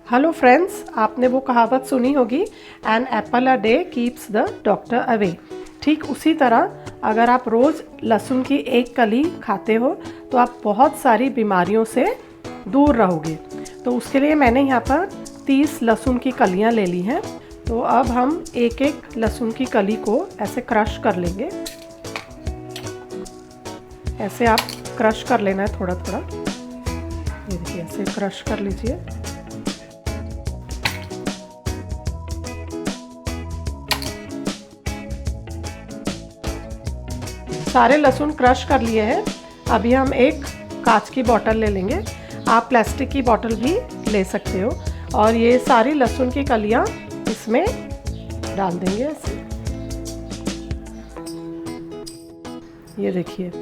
Hello friends, आपने वो कहावत सुनी होगी, an apple a day keeps the doctor away. ठीक उसी तरह अगर आप रोज़ लहसुन की एक कली खाते हो तो आप बहुत सारी बीमारियों से दूर रहोगे। तो उसके लिए मैंने यहाँ पर 30 लहसुन की कलियाँ ले ली हैं। तो अब हम एक एक लहसुन की कली को ऐसे क्रश कर लेंगे। ऐसे आप क्रश कर लेना है थोड़ा थोड़ा। ये देखिए, ऐसे क्रश कर लीजिए। सारे लहसुन क्रश कर लिए हैं। अभी हम एक कांच की बोतल ले लेंगे, आप प्लास्टिक की बोतल भी ले सकते हो, और ये सारी लहसुन की कलियां इसमें डाल देंगे ऐसे। ये देखिए,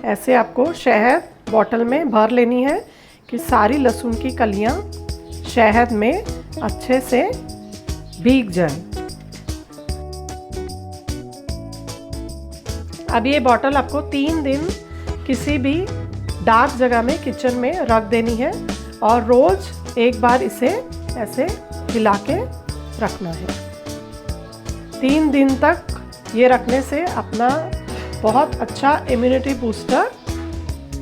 ऐसे आपको शहद बोतल में भर लेनी है कि सारी लहसुन की कलियां शहद में अच्छे से भीग जाए। अब ये बॉटल आपको 3 दिन किसी भी डार्क जगह में किचन में रख देनी है, और रोज़ एक बार इसे ऐसे हिला के रखना है। 3 दिन तक ये रखने से अपना बहुत अच्छा इम्यूनिटी बूस्टर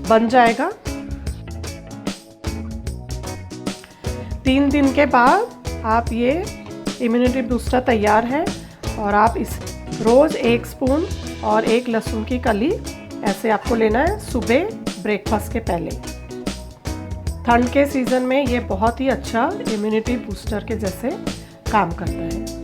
बन जाएगा। 3 दिन के बाद आप ये इम्यूनिटी बूस्टर तैयार है, और आप इस रोज़ 1 स्पून और 1 लहसुन की कली ऐसे आपको लेना है सुबह ब्रेकफास्ट के पहले। ठंड के सीज़न में ये बहुत ही अच्छा इम्यूनिटी बूस्टर के जैसे काम करता है।